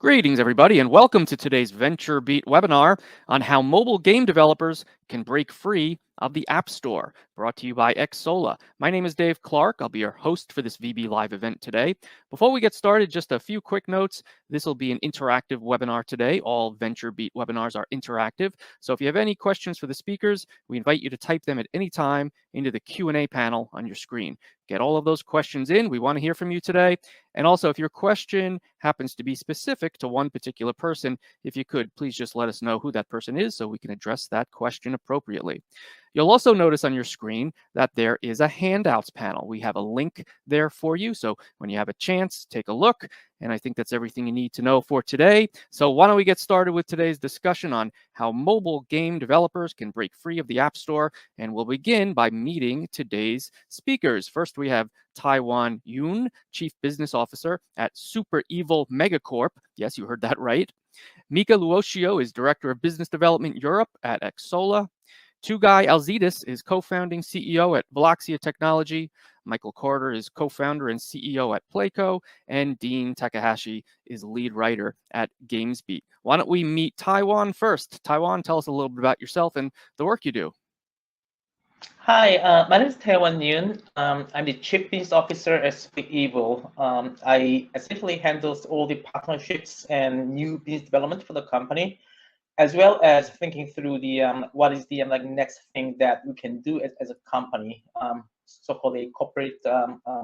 Greetings, everybody, and welcome to today's VentureBeat webinar on how mobile game developers can break free of the App Store, brought to you by Xsola. My name is Dave Clark. I'll be your host for this VB Live event today. Before we get started, just a few quick notes. This will be an interactive webinar today. All VentureBeat webinars are interactive. So if you have any questions for the speakers, we invite you to type them at any time into the Q&A panel on your screen. Get all of those questions in. We want to hear from you today. And also, if your question happens to be specific to one particular person, if you could, please just let us know who that person is so we can address that question appropriately. You'll also notice on your screen that there is a handouts panel. We have a link there for you. So when you have a chance, take a look. And I think that's everything you need to know for today. So why don't we get started with today's discussion on how mobile game developers can break free of the App Store. And we'll begin by meeting today's speakers. First, we have Taiwan Yoon, Chief Business Officer at Super Evil Megacorp. Yes, you heard that right. Mika Luoshio is Director of Business Development Europe at Xsola. Tugay Alzidis is co-founding CEO at Veloxia Technology. Michael Carter is co-founder and CEO at Playco. And Dean Takahashi is lead writer at GamesBeat. Why don't we meet Taiwan first? Taiwan, tell us a little bit about yourself and the work you do. Hi, my name is Taiwan Yoon. I'm the Chief Business Officer at Super Evil. I essentially handles all the partnerships and new business development for the company, as well as thinking through the what is the next thing that we can do as a company, so-called a corporate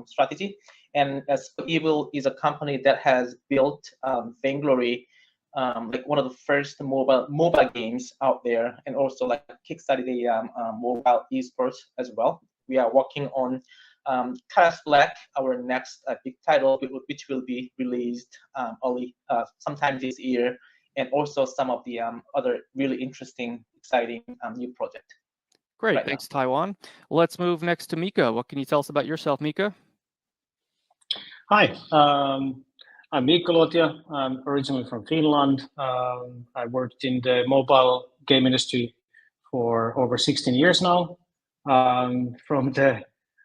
strategy. And Super Evil is a company that has built Vainglory, one of the first mobile games out there, and also kickstarted a mobile esports as well. We are working on Karas Black, our next big title, which will be released early sometime this year, and also some of the other really interesting, exciting new project. Great, thanks, Taiwan. Let's move next to Mika. What can you tell us about yourself, Mika? Hi, I'm Mika Lotia. I'm originally from Finland. I worked in the mobile game industry for over 16 years now, from the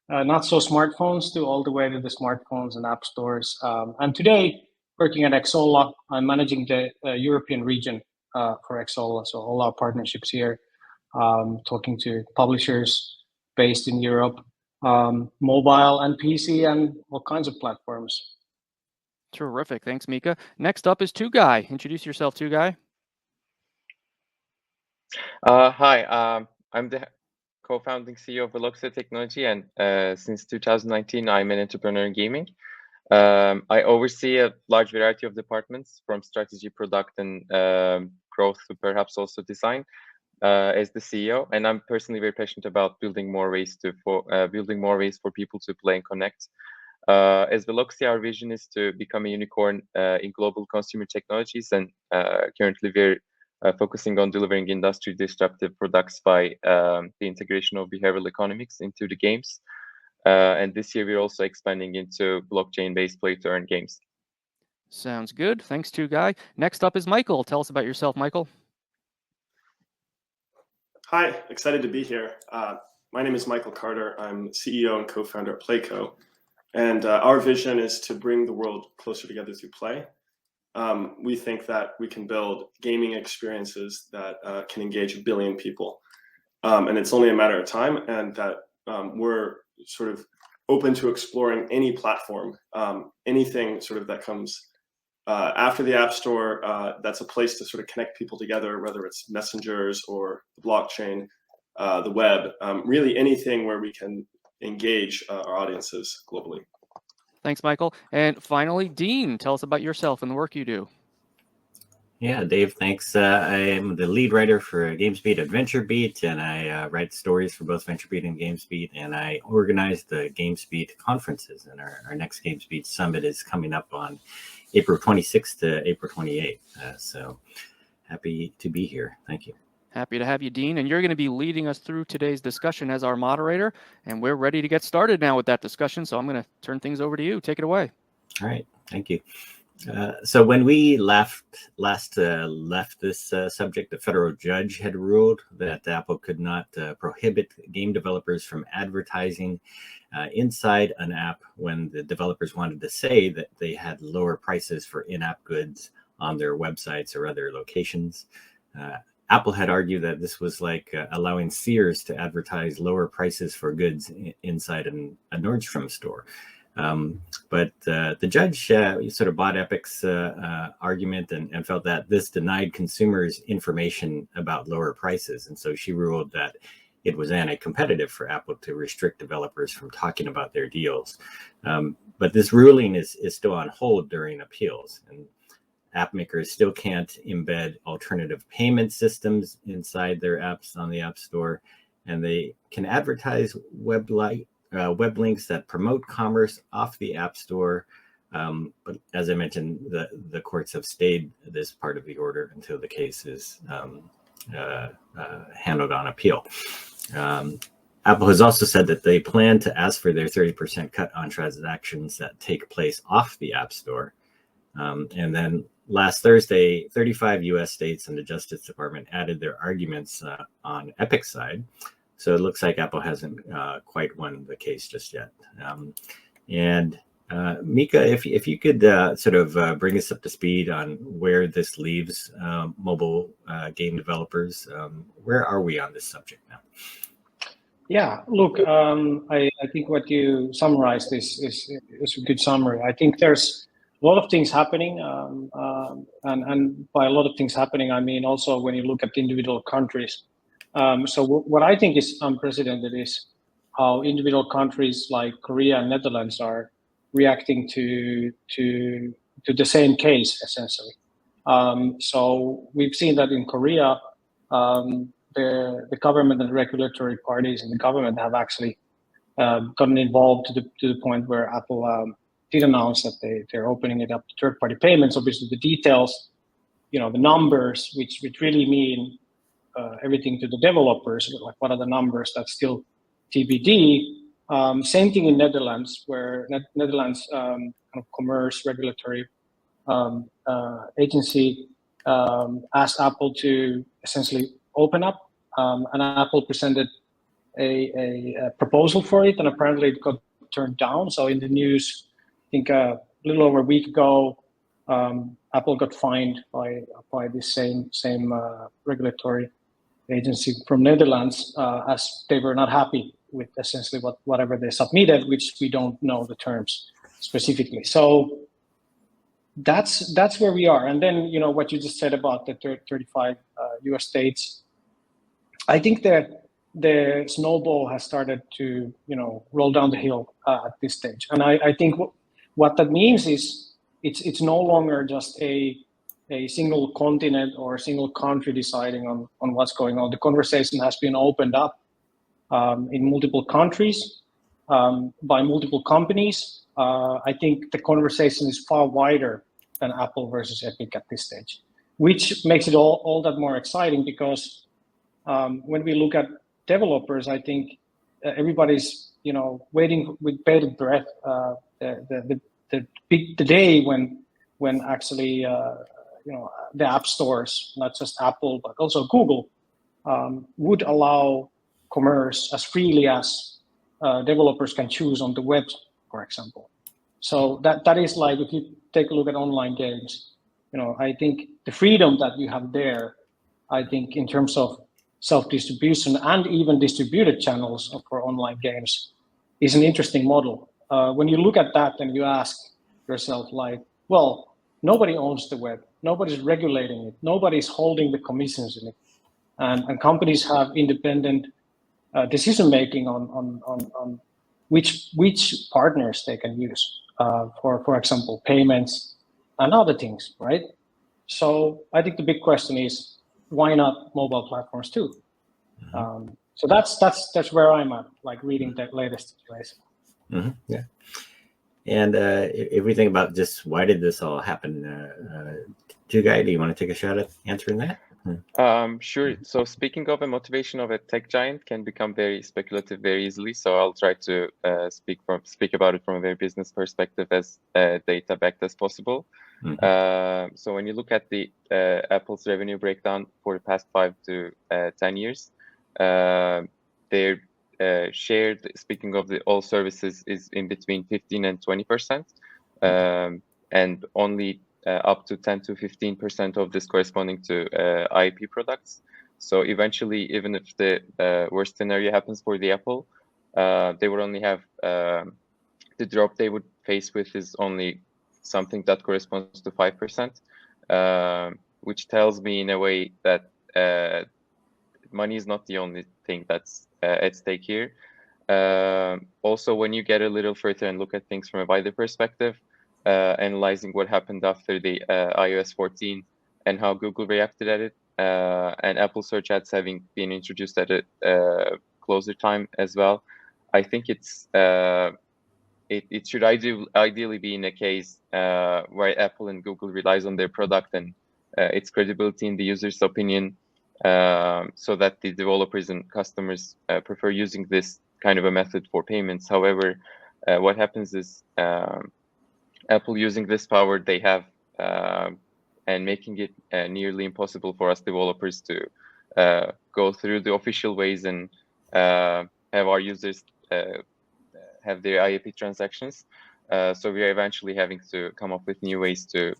not so smartphones to all the way to the smartphones and app stores. And today, working at Xsola, I'm managing the European region for Xsola. So all our partnerships here, talking to publishers based in Europe, mobile and PC and all kinds of platforms. Terrific. Thanks, Mika. Next up is Tugay. Introduce yourself, Tugay. Hi, I'm the co-founding CEO of Veloxia Technology, and since 2019, I'm an entrepreneur in gaming. I oversee a large variety of departments, from strategy, product, and growth to perhaps also design as the CEO. And I'm personally very passionate about building more ways for people to play and connect. As Veloxia, our vision is to become a unicorn in global consumer technologies, and currently we're focusing on delivering industry disruptive products by the integration of behavioral economics into the games. And this year we're also expanding into blockchain-based play-to-earn games. Sounds good. Thanks, Tugay. Next up is Michael. Tell us about yourself, Michael. Hi, excited to be here. My name is Michael Carter. I'm CEO and co-founder at Playco. And our vision is to bring the world closer together through play. We think that we can build gaming experiences that can engage 1 billion people. And it's only a matter of time, and that we're sort of open to exploring any platform, anything sort of that comes after the App Store, that's a place to sort of connect people together, whether it's messengers or the blockchain, the web, really anything where we can engage our audiences globally. Thanks, Michael. And finally, Dean, tell us about yourself and the work you do. Yeah, Dave, thanks. I am the lead writer for GamesBeat at VentureBeat, and I write stories for both VentureBeat and GamesBeat, and I organize the GamesBeat conferences, and our next GamesBeat Summit is coming up on April 26th to April 28th. So happy to be here. Thank you. Happy to have you, Dean. And you're going to be leading us through today's discussion as our moderator. And we're ready to get started now with that discussion. So I'm going to turn things over to you. Take it away. All right. Thank you. So when we last left this subject, a federal judge had ruled that Apple could not prohibit game developers from advertising inside an app when the developers wanted to say that they had lower prices for in-app goods on their websites or other locations. Apple had argued that this was like allowing Sears to advertise lower prices for goods inside a Nordstrom store. But the judge sort of bought Epic's argument and felt that this denied consumers information about lower prices. And so she ruled that it was anti-competitive for Apple to restrict developers from talking about their deals. But this ruling is still on hold during appeals. And app makers still can't embed alternative payment systems inside their apps on the App Store. And they can advertise web links that promote commerce off the App Store. But as I mentioned, the courts have stayed this part of the order until the case is handled on appeal. Apple has also said that they plan to ask for their 30% cut on transactions that take place off the App Store. And then last Thursday, 35 US states and the Justice Department added their arguments on Epic's side. So it looks like Apple hasn't quite won the case just yet. Mika, if you could sort of bring us up to speed on where this leaves mobile game developers, where are we on this subject now? Yeah, look, I think what you summarized is a good summary. I think there's a lot of things happening, and by a lot of things happening, I mean also when you look at individual countries. So what I think is unprecedented is how individual countries like Korea and Netherlands are reacting to the same case, essentially. So we've seen that in Korea, the government and regulatory parties in the government have actually gotten involved to the point where Apple did announce that they're opening it up to third-party payments. Obviously, the details, the numbers, which really mean everything to the developers, like what are the numbers, that's still TBD. Same thing in Netherlands, where Netherlands kind of commerce regulatory agency asked Apple to essentially open up, and Apple presented a proposal for it, and apparently it got turned down. So in the news, I think a little over a week ago, Apple got fined by this same regulatory agency from Netherlands, as they were not happy with essentially whatever they submitted, which we don't know the terms specifically. So that's where we are. And then what you just said about the 35 US states, I think that the snowball has started to roll down the hill at this stage. And I think what that means is it's no longer just a single continent or a single country deciding on what's going on. The conversation has been opened up in multiple countries by multiple companies. I think the conversation is far wider than Apple versus Epic at this stage, which makes it all that more exciting, because when we look at developers, I think everybody's waiting with bated breath the day when actually the app stores, not just Apple but also Google, would allow commerce as freely as developers can choose on the web, for example. So that is like, if you take a look at online games, I think the freedom that you have there, I think in terms of self-distribution and even distributed channels for online games, is an interesting model. When you look at that and you ask yourself, like, well, nobody owns the web, nobody's regulating it, nobody's holding the commissions in it, and companies have independent decision-making on which partners they can use for example, payments and other things, right? So I think the big question is, why not mobile platforms too? So that's where I'm at, like reading that latest situation. Yeah. And if we think about just why did this all happen, Jugai, do you want to take a shot at answering that? Sure. So speaking of a motivation of a tech giant can become very speculative very easily. So I'll try to speak about it from a very business perspective, as data backed as possible. So when you look at the Apple's revenue breakdown for the past 5 to 10 years, their shared, speaking of the all services, is in between 15 and 20%, and only up to 10 to 15% of this corresponding to IAP products. So eventually, even if the worst scenario happens for the Apple, they would only have the drop they would face with is only something that corresponds to 5%, which tells me in a way that money is not the only thing that's at stake here. Also, when you get a little further and look at things from a wider perspective, analyzing what happened after the iOS 14 and how Google reacted at it, and Apple search ads having been introduced at a closer time as well, I think it's it should ideally be in a case where Apple and Google relies on their product and its credibility in the user's opinion, so that the developers and customers prefer using this kind of a method for payments. However, what happens is Apple using this power they have and making it nearly impossible for us developers to go through the official ways and have our users have their IAP transactions. So we are eventually having to come up with new ways to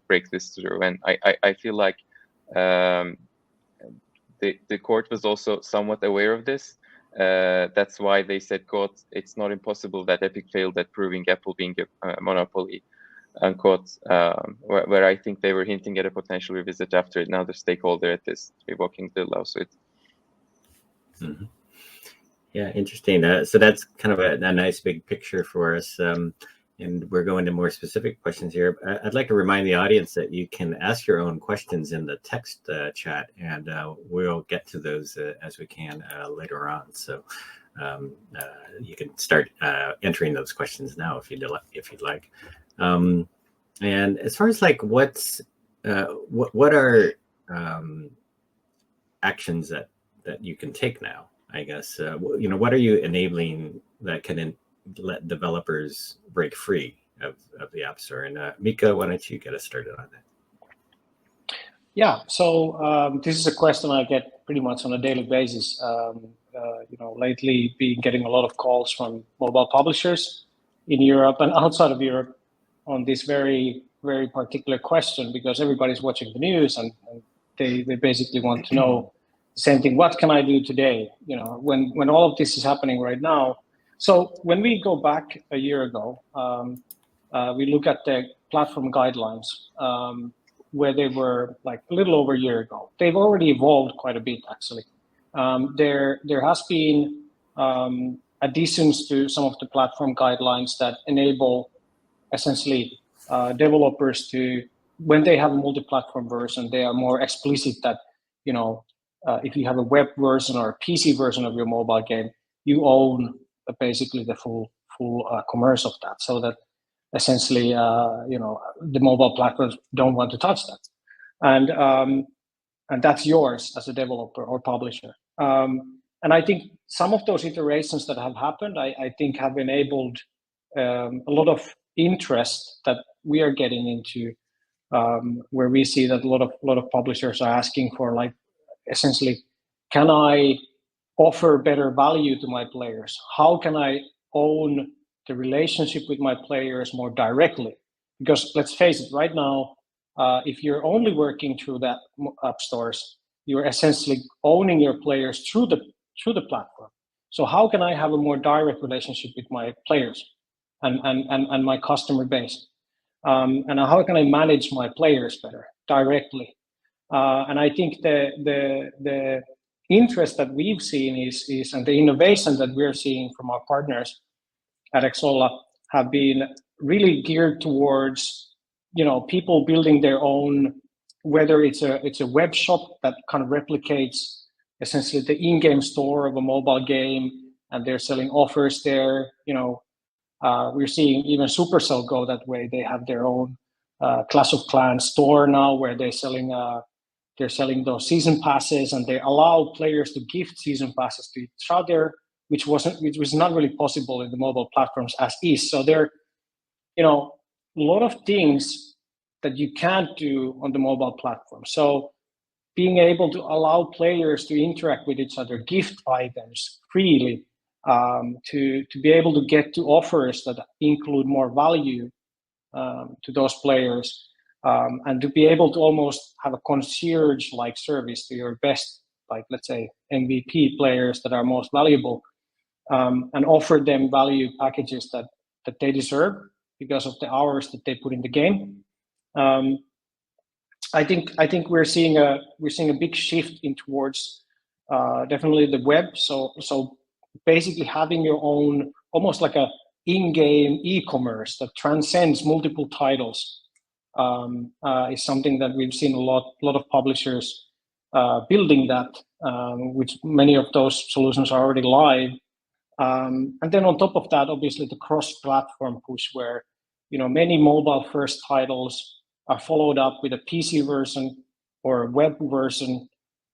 break this through. And I feel like the court was also somewhat aware of this. That's why they said, quote, it's not impossible that Epic failed at proving Apple being a monopoly, unquote, where I think they were hinting at a potential revisit after another stakeholder at this revoking the lawsuit. Mm-hmm. Yeah, interesting. So that's kind of a nice big picture for us. And we're going to more specific questions here. I'd like to remind the audience that you can ask your own questions in the text chat, and we'll get to those as we can later on. So you can start entering those questions now if you'd like. And as far as like what are actions that you can take now? I guess, what are you enabling that can let developers break free of the App Store? And Mika, why don't you get us started on that? Yeah, so this is a question I get pretty much on a daily basis. Lately been getting a lot of calls from mobile publishers in Europe and outside of Europe on this very, very particular question, because everybody's watching the news and they basically want to know same thing. What can I do today? When all of this is happening right now. So when we go back a year ago, we look at the platform guidelines where they were like a little over a year ago. They've already evolved quite a bit, actually. There has been additions to some of the platform guidelines that enable essentially developers to, when they have a multi-platform version, they are more explicit that, if you have a web version or a PC version of your mobile game, you own basically the full commerce of that, so that essentially, the mobile platforms don't want to touch that, and that's yours as a developer or publisher. And I think some of those iterations that have happened, I think have enabled a lot of interest that we are getting into, where we see that a lot of publishers are asking for, like, essentially, can I offer better value to my players? How can I own the relationship with my players more directly? Because let's face it, right now, if you're only working through that app stores, you're essentially owning your players through the platform. So how can I have a more direct relationship with my players and my customer base? And how can I manage my players better directly? And I think the interest that we've seen is and the innovation that we're seeing from our partners at Xsolla have been really geared towards, people building their own, whether it's a web shop that kind of replicates essentially the in-game store of a mobile game, and they're selling offers there. We're seeing even Supercell go that way. They have their own Clash of Clans store now, where they're selling those season passes, and they allow players to gift season passes to each other, which was not really possible in the mobile platforms as is. So there, a lot of things that you can't do on the mobile platform. So being able to allow players to interact with each other, gift items freely, to be able to get to offers that include more value to those players, and to be able to almost have a concierge-like service to your best, like let's say MVP players that are most valuable, and offer them value packages that they deserve because of the hours that they put in the game. I think we're seeing a big shift in towards definitely the web. So basically having your own, almost like a in-game e-commerce that transcends multiple titles is something that we've seen a lot of publishers building that, which many of those solutions are already live. And then on top of that, obviously the cross-platform push, where many mobile-first titles are followed up with a PC version or a web version,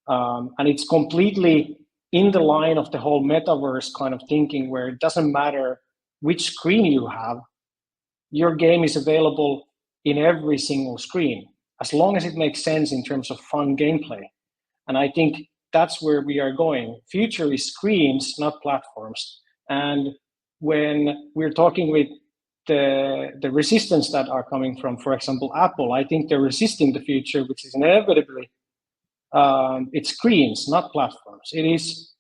and it's completely in the line of the whole metaverse kind of thinking, where it doesn't matter which screen you have, your game is available in every single screen, as long as it makes sense in terms of fun gameplay. And I think that's where we are going. Future is screens, not platforms. And when we're talking with the resistance that are coming from, for example, Apple, I think they're resisting the future, which is inevitably it's screens, not platforms. It is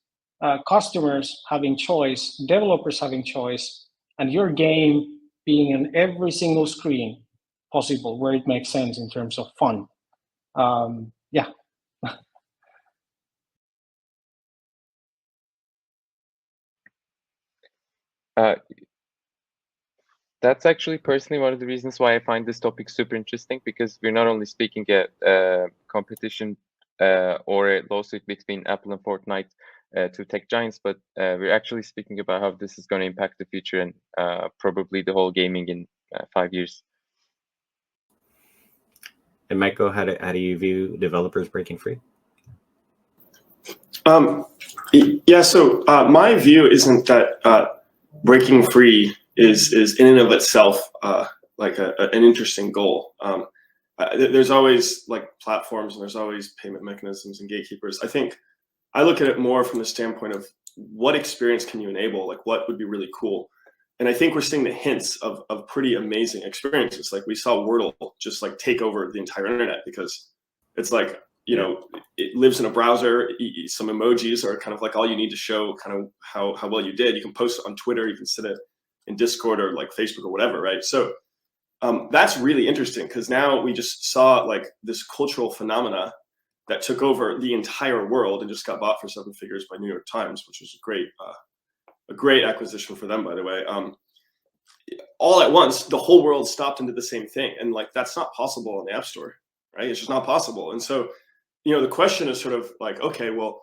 customers having choice, developers having choice, and your game being on every single screen possible where it makes sense in terms of fun. Yeah. That's actually personally one of the reasons why I find this topic super interesting, because we're not only speaking at competition or a lawsuit between Apple and Fortnite, two tech giants, but we're actually speaking about how this is going to impact the future and probably the whole gaming in 5 years. And Michael, how do you view developers breaking free? Yeah, so my view isn't that breaking free is in and of itself like an interesting goal. There's always like platforms, and there's always payment mechanisms and gatekeepers. I think I look at it more from the standpoint of what experience can you enable, like what would be really cool. And I think we're seeing the hints of pretty amazing experiences. Like we saw Wordle just like take over the entire internet, because it's like, it lives in a browser. Some emojis are kind of like all you need to show kind of how well you did. You can post it on Twitter, you can sit it in Discord or like Facebook or whatever, right? So that's really interesting, because now we just saw like this cultural phenomena that took over the entire world and just got bought for 7 figures by New York Times, which was a great acquisition for them, by the way. All at once, the whole world stopped and did the same thing, and like that's not possible in the App Store, right? It's just not possible. And so, the question is sort of like, okay, well,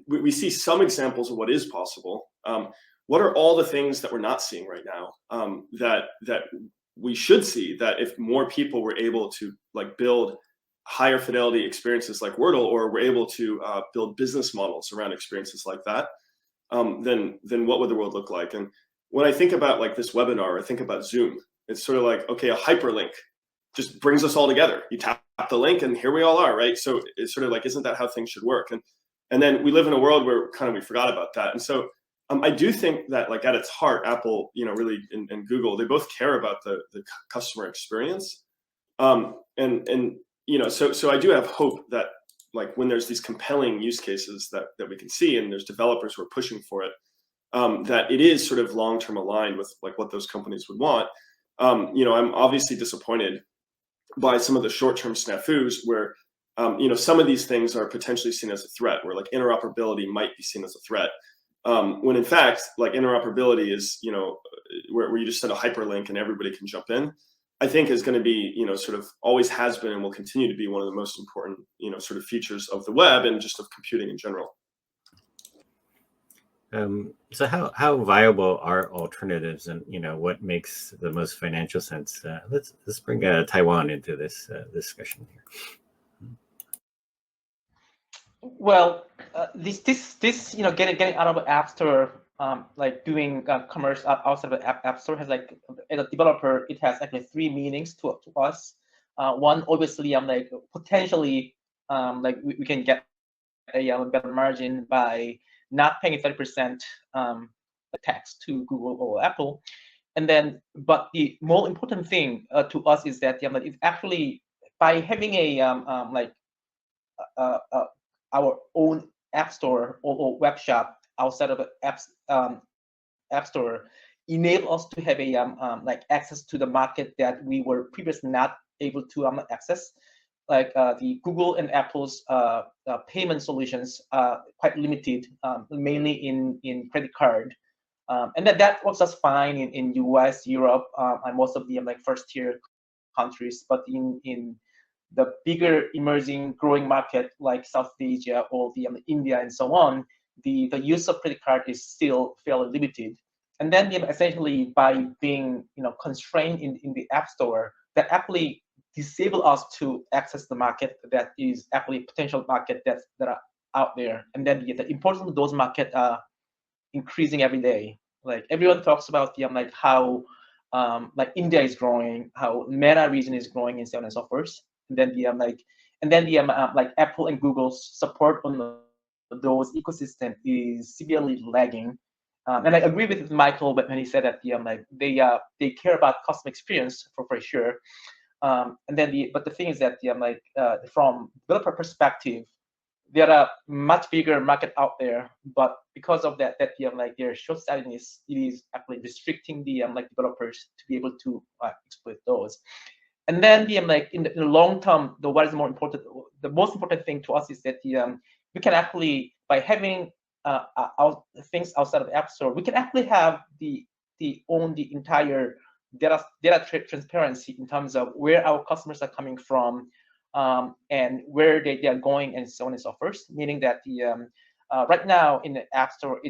we see some examples of what is possible. What are all the things that we're not seeing right now that we should see, that if more people were able to like build higher fidelity experiences like Wordle, or were able to build business models around experiences like that, then what would the world look like? And when I think about like this webinar, I think about Zoom. It's sort of like, okay, a hyperlink just brings us all together. You tap the link and here we all are, right? So it's sort of like, isn't that how things should work? And then we live in a world where kind of we forgot about that. And so I do think that like at its heart, Apple, really, and Google, they both care about the customer experience. So I do have hope that like when there's these compelling use cases that we can see, and there's developers who are pushing for it, that it is sort of long-term aligned with like what those companies would want. I'm obviously disappointed by some of the short-term snafus where, some of these things are potentially seen as a threat, where like interoperability might be seen as a threat. When in fact, like interoperability is, where you just send a hyperlink and everybody can jump in, I think is going to be, sort of always has been and will continue to be one of the most important, sort of features of the web and just of computing in general. So how viable are alternatives, and what makes the most financial sense? Let's bring Taiwan into this discussion here. Well, this getting out of the App Store, like doing commerce outside of the App Store has like, as a developer, it has actually 3 meanings to us. One, obviously, like potentially, like we can get a better margin by not paying 30% tax to Google or Apple. And then, but the more important thing to us is that it actually by having a our own app store or web shop outside of the app store enable us to have a like access to the market that we were previously not able to access. Like the Google and Apple's payment solutions are quite limited, mainly in credit card. And that works us fine in US, Europe, and most of the like first tier countries. But in the bigger emerging growing market like South Asia or the India and so on, the use of credit card is still fairly limited. And then essentially by being constrained in the app store, that actually disable us to access the market that is actually potential market that are out there. And then the importance of those markets are increasing every day. Like everyone talks about the like how like India is growing, how MENA region is growing, and so on and so forth. And then the like Apple and Google's support on those ecosystem is severely lagging. And I agree with Michael when he said that like they care about customer experience for sure. And then but the thing is that like from developer perspective, there are much bigger market out there, but because of that like their short-sightedness, it is actually restricting the like developers to be able to exploit those. And then like in the long term, what is more important? The most important thing to us is that we can actually, by having things outside of the App Store, we can actually have the entire data transparency in terms of where our customers are coming from, and where they are going, and so on and so forth. Meaning that right now in the App Store,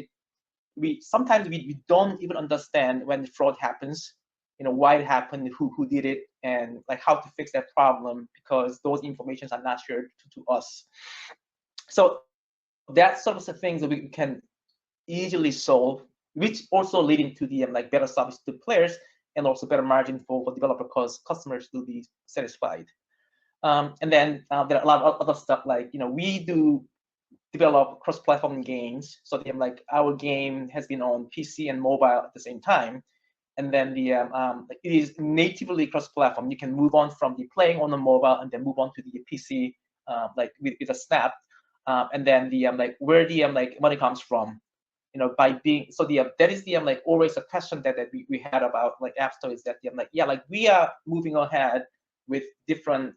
we sometimes don't even understand when the fraud happens, why it happened, who did it, and like how to fix that problem, because those informations are not shared to us. So that's sort of the things that we can easily solve, which also leading to the like better service to players and also better margin for developer, because customers will be satisfied. And then there are a lot of other stuff like we do develop cross-platform games, so like our game has been on PC and mobile at the same time. And then it is natively cross-platform. You can move on from the playing on the mobile and then move on to the PC like with a snap. And then like where the like money comes from, by being so that is the like always a question that we had about like App Store, is that like like we are moving ahead with different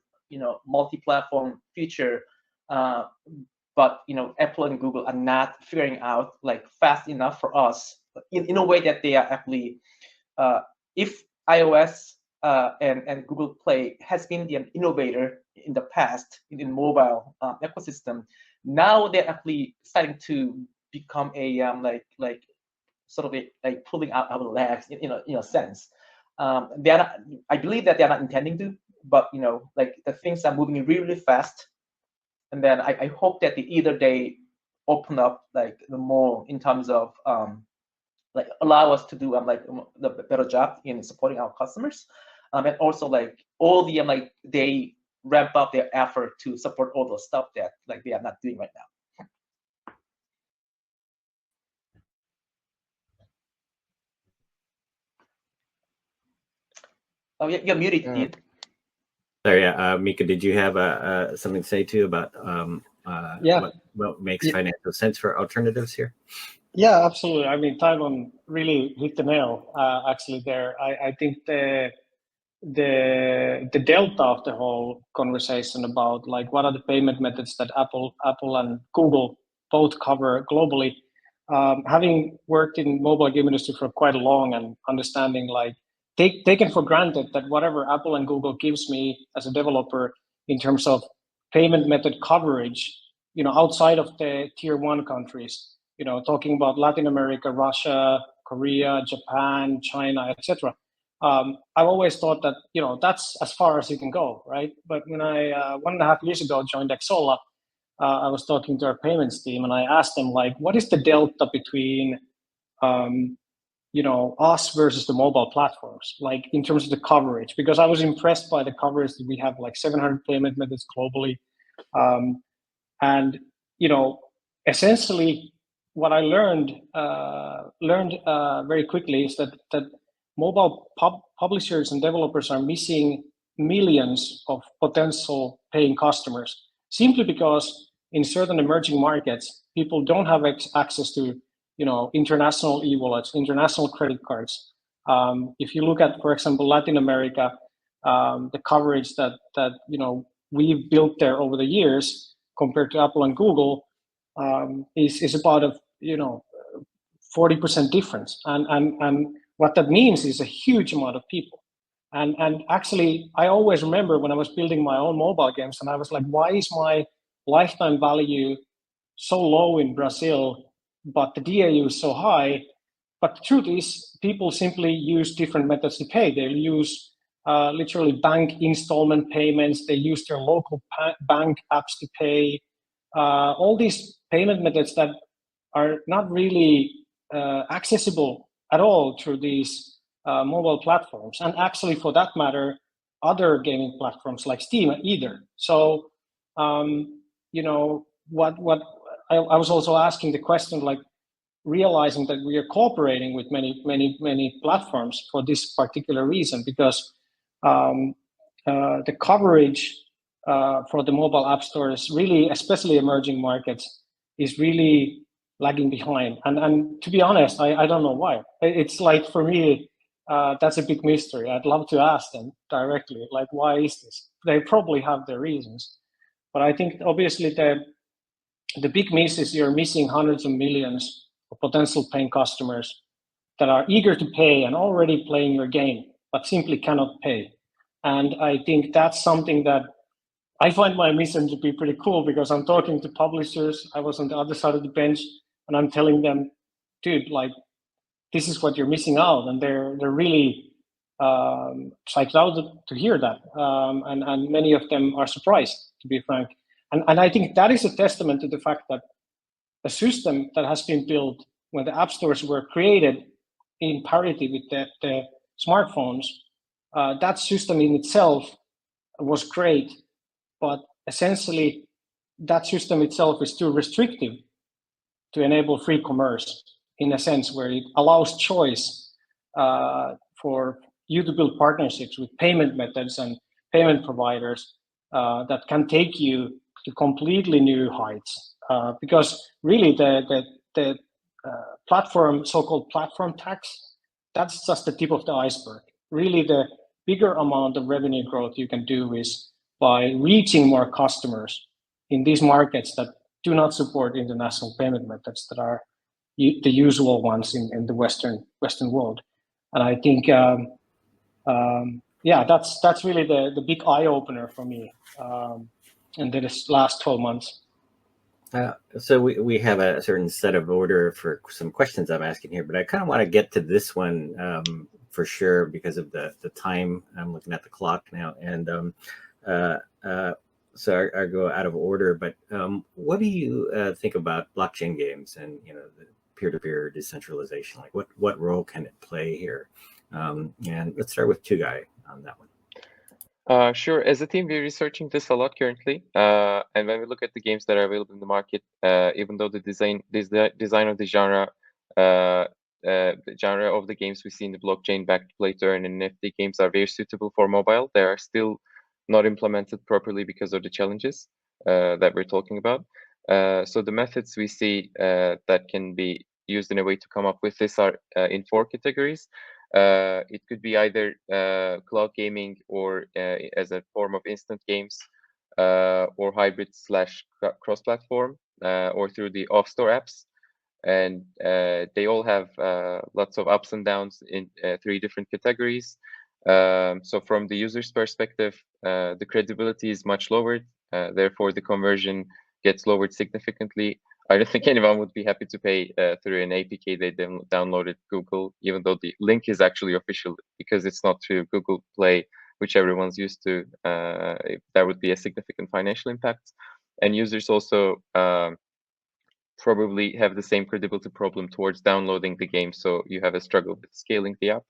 multi-platform feature, but Apple and Google are not figuring out like fast enough for us in a way that they are actually. If iOS and Google Play has been the innovator in the past in mobile ecosystem, now they're actually starting to become a like sort of like pulling out our legs in a sense. They're not, I believe that they're not intending to, but like the things are moving really, really fast. And then I hope that either they open up like the more in terms of like allow us to do like the better job in supporting our customers, and also like all the like they ramp up their effort to support all the stuff that like they are not doing right now. Oh yeah, you're muted, Dean. Sorry, yeah, Mika, did you have something to say too about what makes financial sense for alternatives here? Yeah, absolutely. I mean, Taiwan really hit the nail actually there. I think the delta of the whole conversation about like what are the payment methods that Apple and Google both cover globally. Having worked in mobile game industry for quite long and understanding like taken for granted that whatever Apple and Google gives me as a developer in terms of payment method coverage, outside of the tier 1 countries, talking about Latin America, Russia, Korea, Japan, China, etc. I've always thought that that's as far as you can go, right? But when I 1.5 years ago joined Xsolla, I was talking to our payments team and I asked them like, what is the delta between us versus the mobile platforms, like in terms of the coverage? Because I was impressed by the coverage that we have, like 700 payment methods globally, and essentially what I learned very quickly is that mobile publishers and developers are missing millions of potential paying customers, simply because in certain emerging markets, people don't have access to, international e-wallets, international credit cards. If you look at, for example, Latin America, the coverage that we've built there over the years compared to Apple and Google is about a 40% difference, and what that means is a huge amount of people. And actually, I always remember when I was building my own mobile games, and I was like, why is my lifetime value so low in Brazil, but the DAU is so high? But the truth is, people simply use different methods to pay. They use literally bank installment payments. They use their local bank apps to pay. All these payment methods that are not really accessible at all through these mobile platforms, and actually, for that matter, other gaming platforms like Steam either. So, what I was also asking the question, like, realizing that we are cooperating with many platforms for this particular reason, because the coverage for the mobile app stores, really, especially emerging markets, is really lagging behind. And to be honest, I don't know why. It's like, for me, that's a big mystery. I'd love to ask them directly, like, why is this? They probably have their reasons. But I think obviously the big miss is you're missing hundreds of millions of potential paying customers that are eager to pay and already playing your game, but simply cannot pay. And I think that's something that I find my mission to be pretty cool, because I'm talking to publishers. I was on the other side of the bench, and I'm telling them, dude, like, this is what you're missing out, and they're really psyched out to hear that, and many of them are surprised, to be frank. And I think that is a testament to the fact that a system that has been built when the app stores were created in parity with the smartphones, that system in itself was great, but essentially that system itself is too restrictive to enable free commerce, in a sense where it allows choice for you to build partnerships with payment methods and payment providers that can take you to completely new heights. Because really the platform, so-called platform tax, that's just the tip of the iceberg. Really, the bigger amount of revenue growth you can do is by reaching more customers in these markets that do not support international payment methods that are the usual ones in the Western world. And I think, that's really the big eye opener for me in this last 12 months. So we have a certain set of order for some questions I'm asking here, but I kind of want to get to this one for sure because of the time. I'm looking at the clock now, and so I go out of order. But what do you think about blockchain games and the peer-to-peer decentralization? Like, what role can it play here? And let's start with Tugai on that one. Sure. As a team, we're researching this a lot currently. And when we look at the games that are available in the market, even though the design of the genre of the games we see in the blockchain-backed play-to-earn and NFT games are very suitable for mobile, they are still not implemented properly because of the challenges that we're talking about. So the methods we see that can be used in a way to come up with this are in 4 categories. It could be either cloud gaming or as a form of instant games, or hybrid / cross-platform, or through the off-store apps. And they all have lots of ups and downs in 3 different categories. So from the user's perspective, the credibility is much lowered. Therefore, the conversion gets lowered significantly. I don't think anyone would be happy to pay through an APK they downloaded Google, even though the link is actually official, because it's not through Google Play, which everyone's used to. That would be a significant financial impact. And users also probably have the same credibility problem towards downloading the game, so you have a struggle with scaling the app.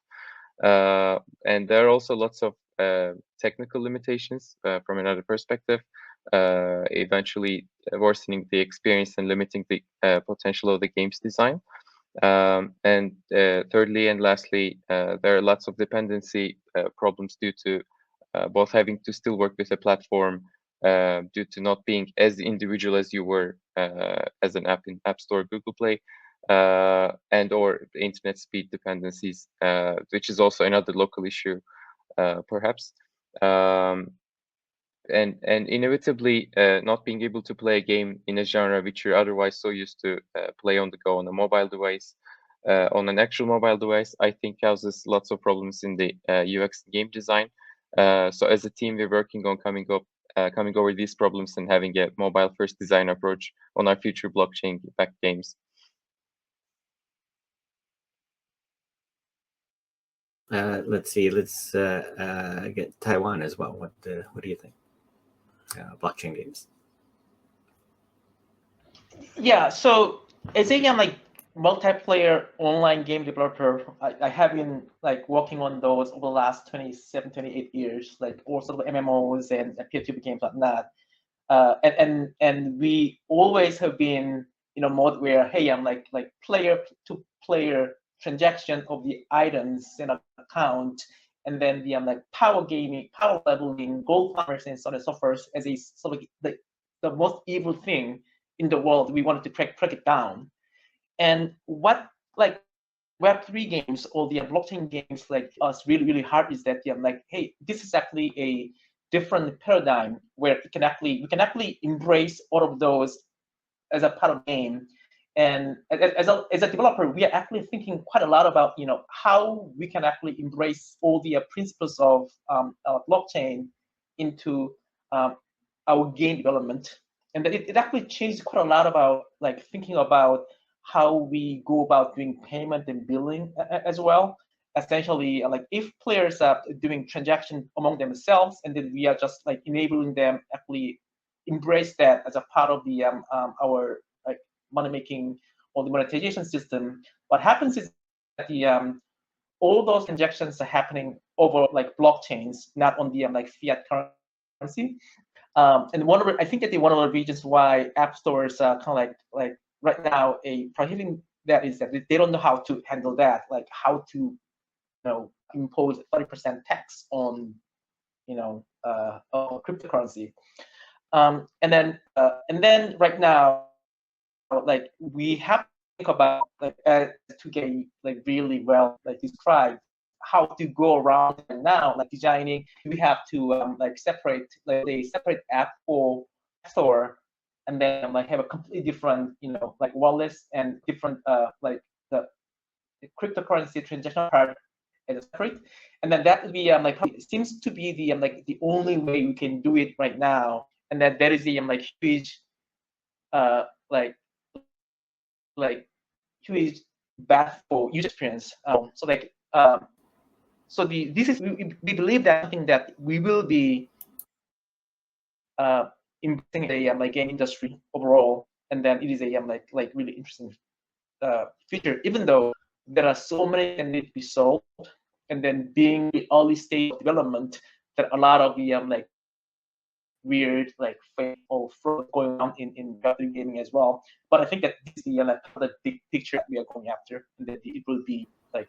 And there are also lots of technical limitations from another perspective, eventually worsening the experience and limiting the potential of the game's design. And thirdly and lastly, there are lots of dependency problems due to both having to still work with a platform due to not being as individual as you were as an app in App Store, Google Play, and or the internet speed dependencies, which is also another local issue, perhaps. And inevitably not being able to play a game in a genre which you're otherwise so used to play on the go on a mobile device, on an actual mobile device, I think causes lots of problems in the UX game design. So as a team, we're working on coming over these problems and having a mobile first design approach on our future blockchain-backed games. Let's see. Let's get Taiwan as well. What do you think? Blockchain games. Yeah, so as a like multiplayer online game developer, I have been like working on those over the last 27, 28 years, like all sort of MMOs and peer-to-peer games like that. And we always have been in a mode where, hey, I'm like player-to-player transaction of the items in an account, and then the like power gaming, power leveling, gold farmers, and so on and so forth as a sort of the most evil thing in the world. We wanted to crack it down. And what like Web3 games or the blockchain games like us really hard is that I'm like, hey, this is actually a different paradigm where we can actually embrace all of those as a part of the game. And as a developer, we are actually thinking quite a lot about how we can actually embrace all the principles of blockchain into our game development. And that it actually changed quite a lot about like thinking about how we go about doing payment and billing as well. Essentially, like if players are doing transactions among themselves, and then we are just like enabling them actually embrace that as a part of the our like money making or the monetization system. What happens is that the all those transactions are happening over like blockchains, not on the like fiat currency. And I think that one of the reasons why app stores are kind of like right now prohibiting that is that they don't know how to handle that, like how to impose 30% tax on cryptocurrency. And then right now, like we have to think about like as to get like really well like described how to go around now, like designing. We have to like separate like a separate app for App Store, and then like have a completely different like wallets and different like the cryptocurrency transaction part as separate. And then that would be like seems to be the like the only way we can do it right now. And that there is the like huge like huge bad for user experience. So like so this is we believe that something that we will be investing in the like game industry overall, and then it is a like really interesting feature, even though there are so many that need to be solved, and then being the early stage of development, that a lot of the like weird like fake or fraud going on in Web3 gaming as well. But I think that this is the like the big picture that we are going after, and that it will be like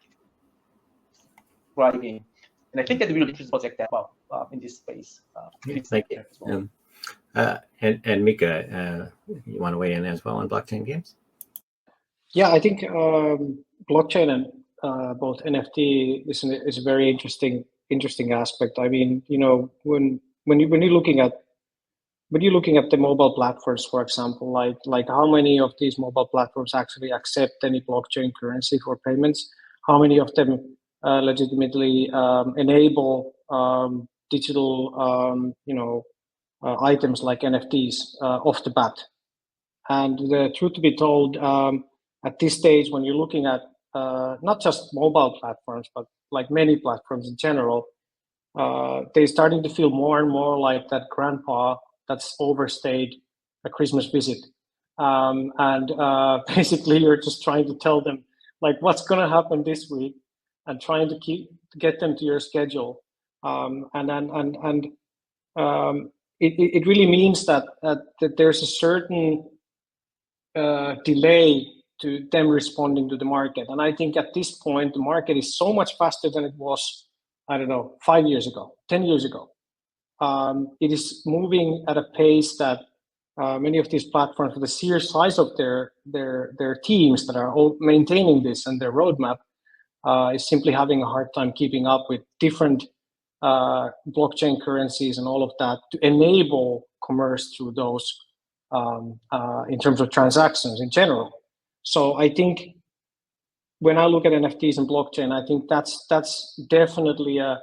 thriving. And I think that the really interesting project that in this space. Thank you. As well. And Mika, you want to weigh in as well on blockchain games? Yeah, I think blockchain and both NFT is a very interesting aspect. I mean, when you're looking at the mobile platforms, for example, like how many of these mobile platforms actually accept any blockchain currency for payments? How many of them legitimately enable digital, items like NFTs off the bat? And the truth to be told, at this stage, when you're looking at not just mobile platforms, but like many platforms in general, they're starting to feel more and more like that grandpa that's overstayed a Christmas visit. And basically, you're just trying to tell them like what's going to happen this week, and trying to get them to your schedule. It really means that there's a certain delay to them responding to the market. And I think at this point, the market is so much faster than it was, I don't know, 5 years ago, 10 years ago. it is moving at a pace that many of these platforms, with the sheer size of their teams that are all maintaining this and their roadmap, is simply having a hard time keeping up with different blockchain currencies and all of that to enable commerce through those in terms of transactions in general. So I think when I look at NFTs and blockchain, I think that's definitely a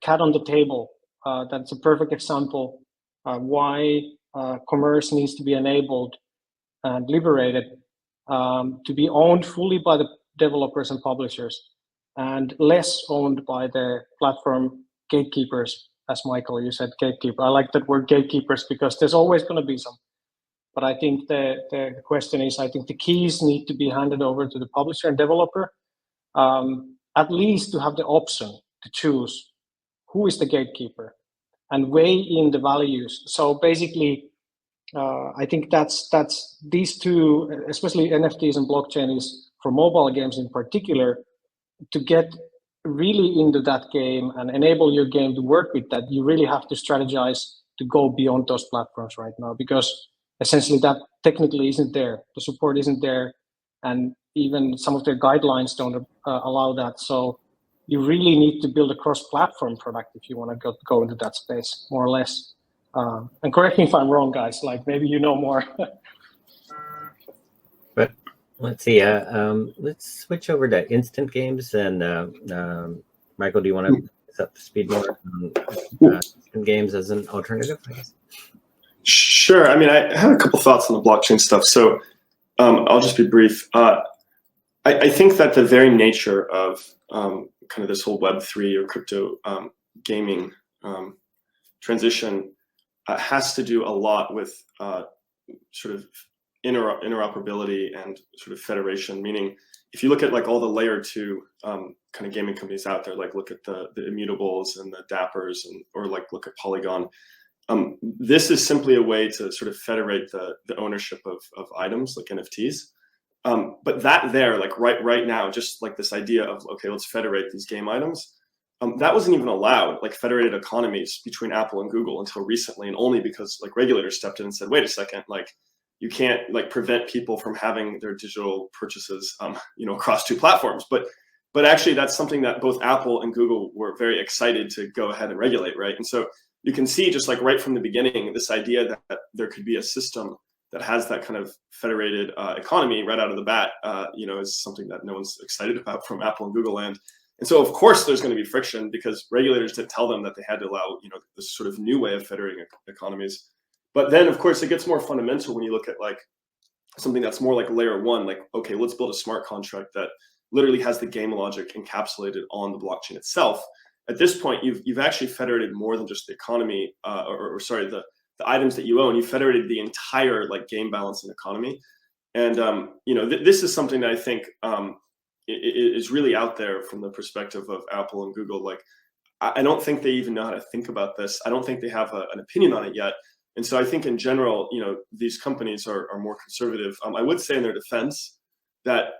cat on the table. That's a perfect example why commerce needs to be enabled and liberated to be owned fully by the developers and publishers, and less owned by the platform gatekeepers. As Michael, you said gatekeeper. I like that word gatekeepers because there's always going to be some. But I think the question is, I think the keys need to be handed over to the publisher and developer, at least to have the option to choose who is the gatekeeper and weigh in the values. So basically, I think that's these two, especially NFTs and blockchain, is for mobile games in particular, to get really into that game and enable your game to work with that. You really have to strategize to go beyond those platforms right now, because essentially that technically isn't there. The support isn't there, and even some of their guidelines don't allow that. So you really need to build a cross-platform product if you want to go into that space, more or less. And correct me if I'm wrong, guys. Like maybe you know more. But let's see. Let's switch over to instant games. And Michael, do you want to pick up speed more on instant games as an alternative, I guess? Sure. I mean, I have a couple thoughts on the blockchain stuff. So I'll just be brief. I think that the very nature of kind of this whole Web3 or crypto gaming transition has to do a lot with sort of interoperability and sort of federation. Meaning, if you look at like all the layer 2 kind of gaming companies out there, like look at the Immutables and the Dappers, or like look at Polygon. This is simply a way to sort of federate the ownership of items like NFTs. But that there, like right now, just like this idea of, okay, let's federate these game items, that wasn't even allowed, like federated economies between Apple and Google until recently, and only because like regulators stepped in and said, wait a second, like you can't like prevent people from having their digital purchases, across 2 platforms. But actually, that's something that both Apple and Google were very excited to go ahead and regulate, right? And so you can see just like right from the beginning, this idea that there could be a system that has that kind of federated economy right out of the bat, is something that no one's excited about from Apple and Google land. And so, of course, there's going to be friction because regulators didn't tell them that they had to allow, this sort of new way of federating economies. But then, of course, it gets more fundamental when you look at like something that's more like layer 1, like, okay, let's build a smart contract that literally has the game logic encapsulated on the blockchain itself. At this point, you've actually federated more than just the economy, the items that you own. You federated the entire like game balance and economy. And this is something that I think is really out there from the perspective of Apple and Google. Like, I don't think they even know how to think about this. I don't think they have an opinion on it yet. And so I think in general, these companies are more conservative. I would say in their defense that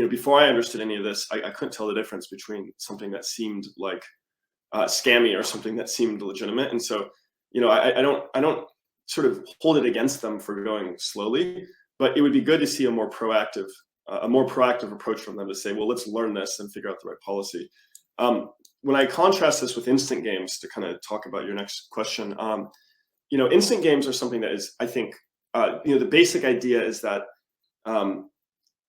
before I understood any of this, I couldn't tell the difference between something that seemed like scammy or something that seemed legitimate. And so, I don't sort of hold it against them for going slowly, but it would be good to see a more proactive approach from them to say, well, let's learn this and figure out the right policy. When I contrast this with instant games, to kind of talk about your next question, instant games are something that is, I think, the basic idea is that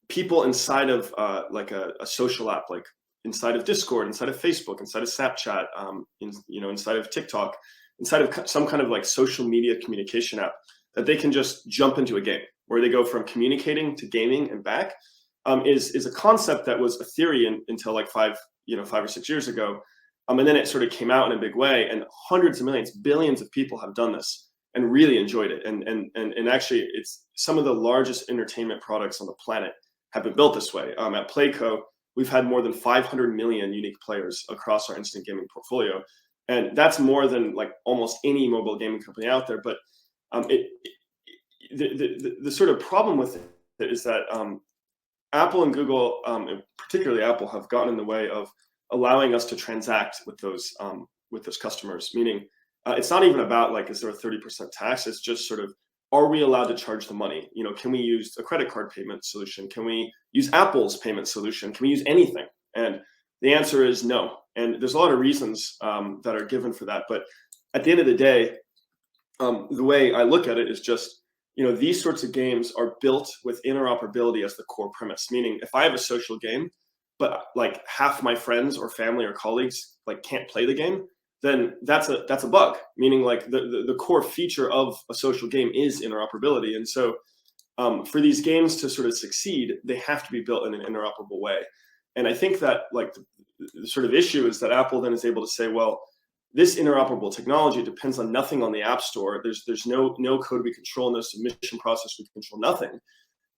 people inside of like a social app, like inside of Discord, inside of Facebook, inside of Snapchat, inside of TikTok, inside of some kind of like social media communication app, that they can just jump into a game where they go from communicating to gaming and back, is a concept that was a theory until like 5 or 6 years ago. And then it sort of came out in a big way, and hundreds of millions, billions of people have done this and really enjoyed it. And actually, it's some of the largest entertainment products on the planet have been built this way. At Playco, we've had more than 500 million unique players across our instant gaming portfolio. And that's more than like almost any mobile gaming company out there. But the sort of problem with it is that Apple and Google, and particularly Apple, have gotten in the way of allowing us to transact with those customers. Meaning, it's not even about like, is there a 30% tax? It's just sort of, are we allowed to charge the money? You know, can we use a credit card payment solution? Can we use Apple's payment solution? Can we use anything? And the answer is no. And there's a lot of reasons that are given for that. But at the end of the day, the way I look at it is just, you know, these sorts of games are built with interoperability as the core premise. Meaning, if I have a social game, but like half my friends or family or colleagues like can't play the game, then that's a bug. Meaning, like the core feature of a social game is interoperability. And so, for these games to sort of succeed, they have to be built in an interoperable way. And I think that like the sort of issue is that Apple then is able to say, well, this interoperable technology depends on nothing on the App Store. There's no code we control, no submission process we control, nothing,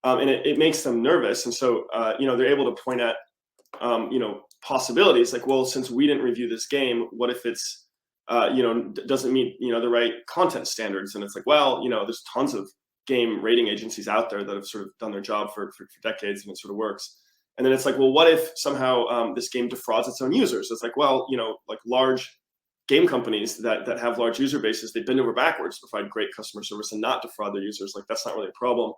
and it makes them nervous. And so you know, they're able to point at you know, possibilities like, well, since we didn't review this game, what if it's you know, doesn't meet, you know, the right content standards? And it's like, well, you know, there's tons of game rating agencies out there that have sort of done their job for decades, and it sort of works. And then it's like, well, what if somehow this game defrauds its own users? It's like, well, you know, like large game companies that have large user bases, they bend over backwards to provide great customer service and not defraud their users. Like, that's not really a problem.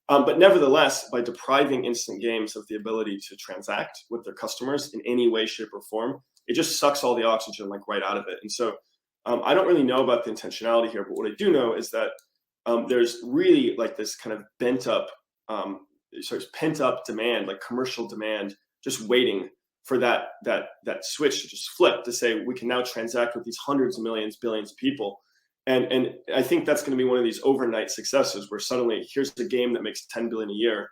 But nevertheless, by depriving instant games of the ability to transact with their customers in any way, shape, or form, it just sucks all the oxygen like right out of it. And so I don't really know about the intentionality here, but what I do know is that there's really like this kind of pent up demand, like commercial demand, just waiting for that switch to just flip, to say we can now transact with these hundreds of millions, billions of people. And I think that's going to be one of these overnight successes where suddenly here's a game that makes 10 billion a year.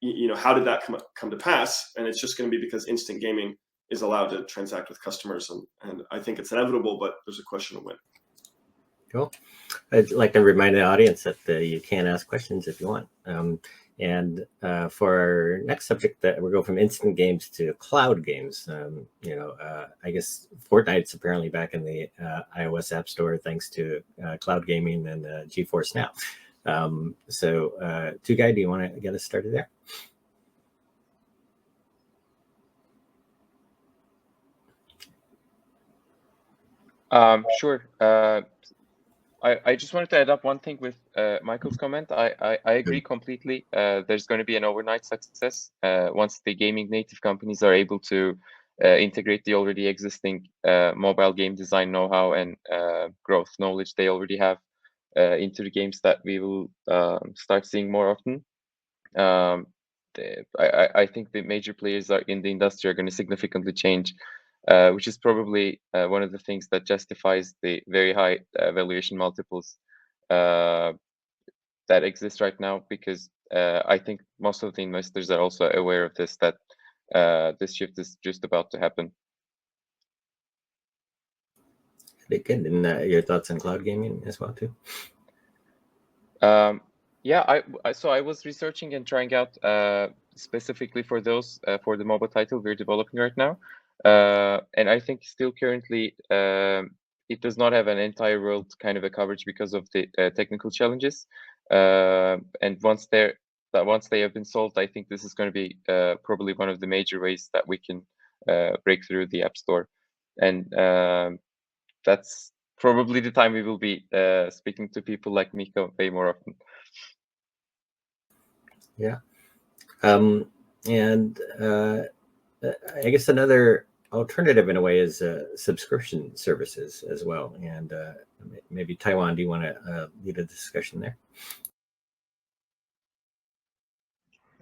You know, how did that come to pass? And it's just going to be because instant gaming is allowed to transact with customers. And I think it's inevitable, but there's a question of when. Cool. I'd like to remind the audience that you can ask questions if you want. And for our next subject, that we'll go from instant games to cloud games. You know, I guess Fortnite's apparently back in the iOS App Store thanks to cloud gaming and GeForce Now. So, Two-Guy, do you want to get us started there? Sure. I just wanted to add up one thing with Michael's comment. I agree completely. There's going to be an overnight success once the gaming native companies are able to integrate the already existing mobile game design know-how and growth knowledge they already have into the games that we will start seeing more often. I think the major players in the industry are going to significantly change, which is probably one of the things that justifies the very high valuation multiples that exist right now, because I think most of the investors are also aware of this, that this shift is just about to happen. Good. And your thoughts on cloud gaming as well, too? Yeah, so I was researching and trying out specifically for those for the mobile title we're developing right now. And I think still currently it does not have an entire world kind of a coverage because of the technical challenges. And once they have been solved, I think this is going to be probably one of the major ways that we can break through the App Store. And that's probably the time we will be speaking to people like Miko way more often. Yeah. And I guess another alternative in a way is subscription services as well. And maybe Taiwan, do you want to lead a discussion there?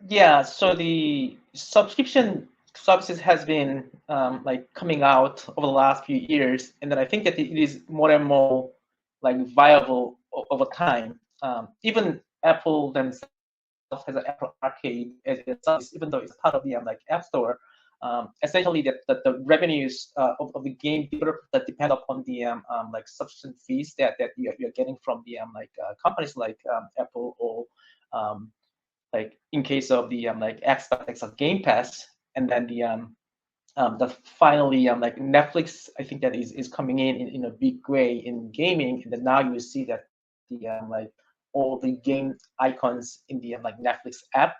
Yeah, so the subscription services has been like coming out over the last few years, and then I think that it is more and more like viable over time. Even Apple themselves has an Apple Arcade as a service, even though it's part of the like App Store. Essentially, that the revenues of the game developers that depend upon the like subscription fees that you're getting from the like companies like Apple, or like in case of the like Xbox of Game Pass, and then the finally like Netflix, I think that is coming in a big way in gaming, and then now you see that the like all the game icons in the like Netflix app,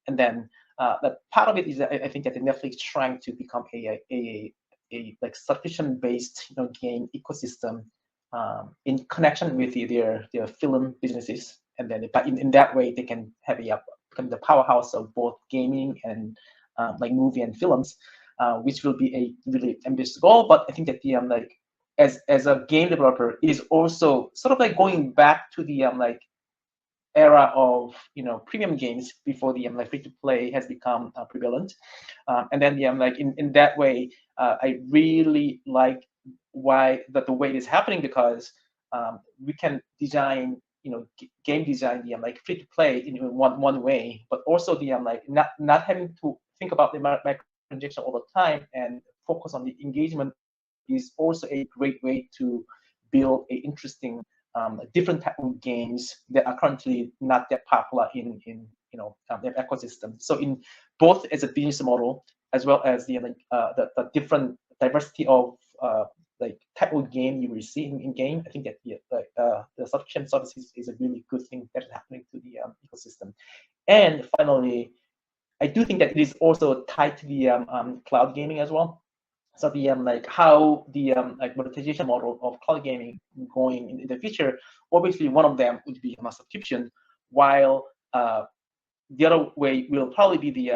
and then that part of it is I think that the Netflix trying to become a a like subscription-based game ecosystem in connection with their film businesses, and then but in that way they can have become the powerhouse of both gaming and like movie and films, which will be a really ambitious goal. But I think that the like as a game developer, it is also sort of like going back to the like era of premium games before the like free to play has become prevalent, and then like in that way, I really like the way it is happening, because we can design game design the like free to play in one way, but also the like not having to think about the microtransaction all the time and focus on the engagement is also a great way to build a interesting different type of games that are currently not that popular in their ecosystem. So in both as a business model as well as the different diversity of like type of game you will see in game, I think that the subscription services is a really good thing that is happening to the ecosystem. And finally, I do think that it is also tied to the cloud gaming as well. So the like how the like monetization model of cloud gaming going in the future, obviously one of them would be a subscription, while the other way will probably be the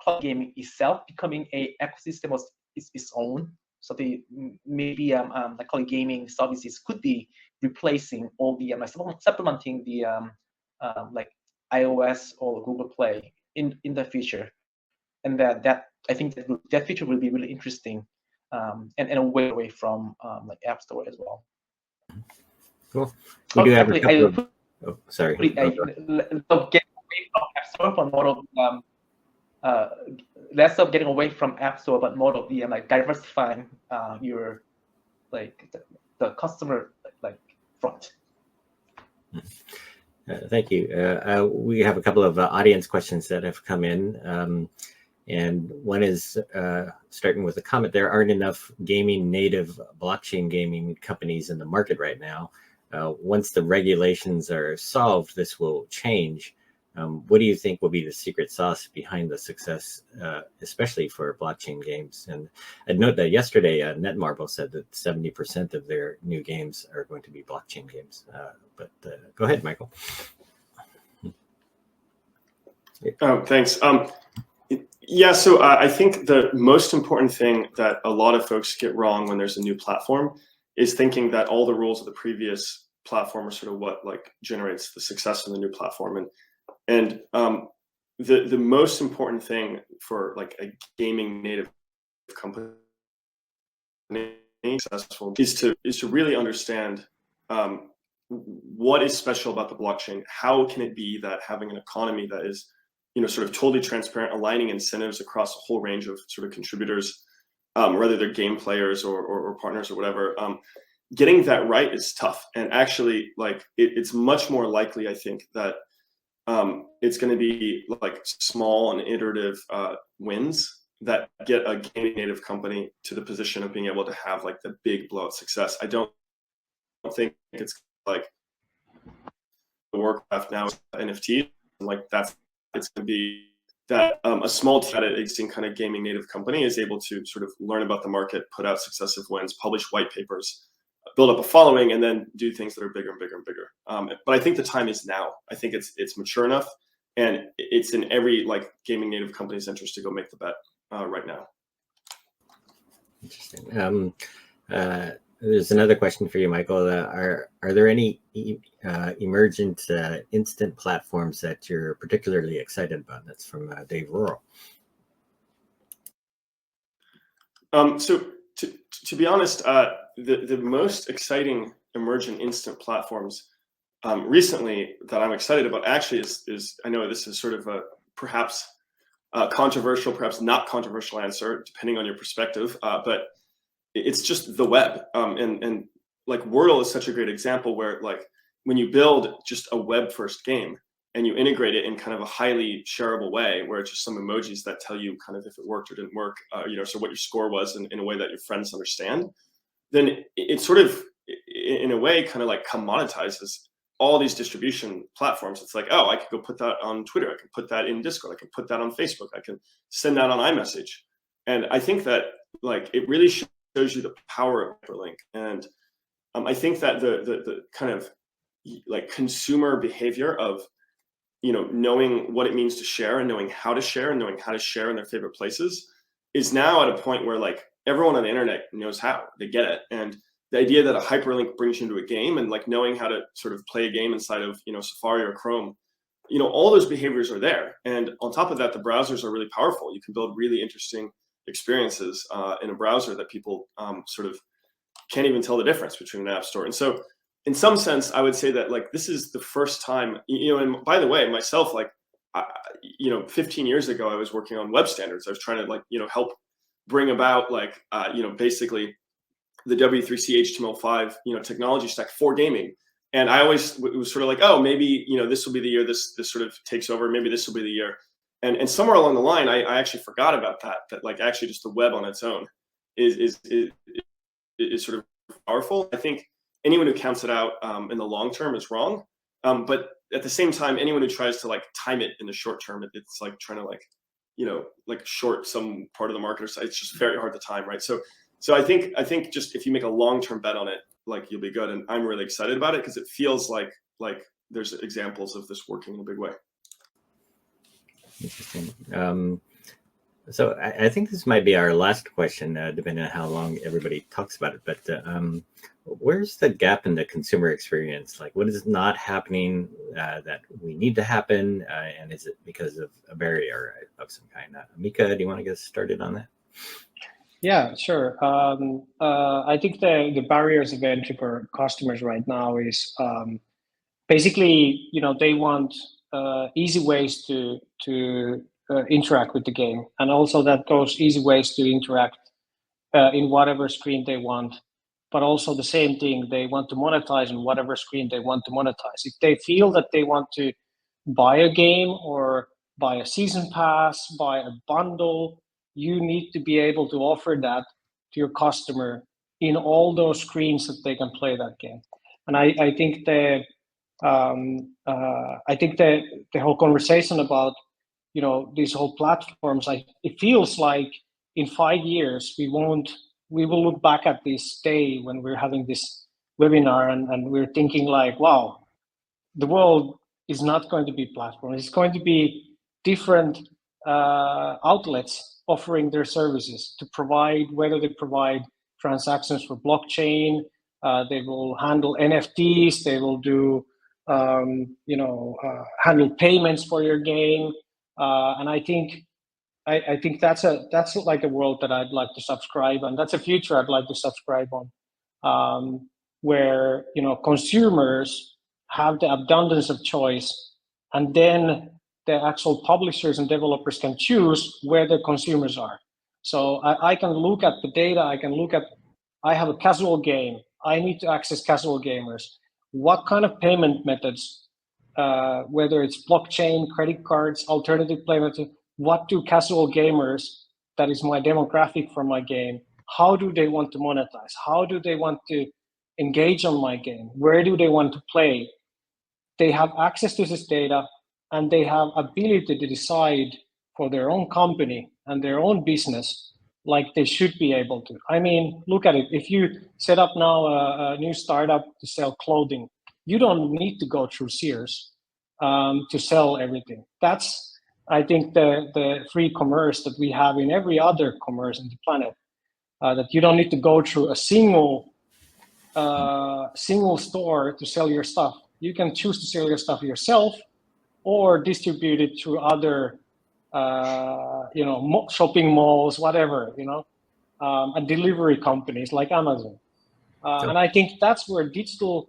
cloud gaming itself becoming a ecosystem of its own. So the maybe the cloud gaming services could be replacing all the supplementing the like iOS or Google Play in the future, and that I think that feature will be really interesting. And away from like App Store as well. Cool. We do have a couple of. Oh, sorry. Get away from App Store, but more of less of getting away from App Store, but more of the like diversifying your like the customer like front. Thank you. We have a couple of audience questions that have come in. And one is starting with a comment: there aren't enough gaming native blockchain gaming companies in the market right now. Once the regulations are solved, this will change. What do you think will be the secret sauce behind the success, especially for blockchain games? And I'd note that yesterday, Netmarble said that 70% of their new games are going to be blockchain games. But go ahead, Michael. Oh, thanks. Yeah, so I think the most important thing that a lot of folks get wrong when there's a new platform is thinking that all the rules of the previous platform are sort of what like generates the success of the new platform. And the most important thing for like a gaming native company successful is to really understand what is special about the blockchain. How can it be that having an economy that is sort of totally transparent, aligning incentives across a whole range of sort of contributors, whether they're game players or partners or whatever, getting that right is tough. And actually, like it's much more likely, I think, that it's going to be like small and iterative wins that get a gaming native company to the position of being able to have like the big blowout success. I don't think it's like Warcraft now NFT, like that's. It's going to be that a small existing kind of gaming native company is able to sort of learn about the market, put out successive wins, publish white papers, build up a following, and then do things that are bigger and bigger and bigger. But I think the time is now. I think it's mature enough, and it's in every like gaming native company's interest to go make the bet right now. Interesting. There's another question for you, Michael. Are there any emergent instant platforms that you're particularly excited about? That's from Dave Rural. So to be honest, the most exciting emergent instant platforms recently that I'm excited about actually is I know this is sort of a perhaps controversial, perhaps not controversial answer, depending on your perspective, but it's just the web. And like Wordle is such a great example where like when you build just a web first game and you integrate it in kind of a highly shareable way, where it's just some emojis that tell you kind of if it worked or didn't work, so what your score was in a way that your friends understand, then it sort of, in a way, kind of like commoditizes all these distribution platforms. It's like, oh, I could go put that on Twitter. I can put that in Discord. I can put that on Facebook. I can send that on iMessage. And I think that like it really shows shows you the power of hyperlink. And I think that the kind of like consumer behavior of, you know, knowing what it means to share and knowing how to share and knowing how to share in their favorite places is now at a point where like everyone on the internet knows how, they get it. And the idea that a hyperlink brings you into a game and like knowing how to sort of play a game inside of, you know, Safari or Chrome, you know, all those behaviors are there. And on top of that, the browsers are really powerful. You can build really interesting experiences in a browser that people sort of can't even tell the difference between an app store. And so in some sense, I would say that like this is the first time, you know, and by the way, myself, like, you know, 15 years ago, I was working on web standards. I was trying to like, you know, help bring about like, you know, basically the W3C HTML5, you know, technology stack for gaming. And I always, it was sort of like, oh, maybe, you know, this will be the year this sort of takes over. Maybe this will be the year. And somewhere along the line, I actually forgot about that like actually just the web on its own is sort of powerful. I think anyone who counts it out in the long term is wrong. But at the same time, anyone who tries to like time it in the short term, it's like trying to like, you know, like short some part of the market, or so it's just very hard to time, right? So I think just if you make a long-term bet on it, like you'll be good. And I'm really excited about it because it feels like there's examples of this working in a big way. Interesting. So I think this might be our last question, depending on how long everybody talks about it. But where's the gap in the consumer experience? Like, what is not happening that we need to happen? And is it because of a barrier of some kind? Mika, do you want to get started on that? Yeah, sure. I think the barriers of entry for customers right now is basically, you know, they want easy ways to interact with the game, and also that goes easy ways to interact in whatever screen they want. But also the same thing, they want to monetize on whatever screen they want to monetize. If they feel that they want to buy a game or buy a season pass, buy a bundle, you need to be able to offer that to your customer in all those screens that they can play that game. And I think the whole conversation about, you know, these whole platforms, it feels like in 5 years we will look back at this day when we're having this webinar and we're thinking like, wow, the world is not going to be platform. It's going to be different outlets offering their services to provide, whether they provide transactions for blockchain, they will handle NFTs, they will do, handle payments for your game. And I think that's like a world that I'd like to subscribe, and that's a future I'd like to subscribe on, where, you know, consumers have the abundance of choice, and then the actual publishers and developers can choose where the consumers are. So I can look at the data, I have a casual game, I need to access casual gamers. What kind of payment methods, whether it's blockchain, credit cards, alternative payment methods, what do casual gamers, that is my demographic for my game, how do they want to monetize? How do they want to engage on my game? Where do they want to play? They have access to this data, and they have ability to decide for their own company and their own business like they should be able to. I mean, look at it. If you set up now a new startup to sell clothing, you don't need to go through Sears to sell everything. That's, I think, the free commerce that we have in every other commerce on the planet, that you don't need to go through a single store to sell your stuff. You can choose to sell your stuff yourself or distribute it through other, shopping malls, whatever, and delivery companies like Amazon. And I think that's where digital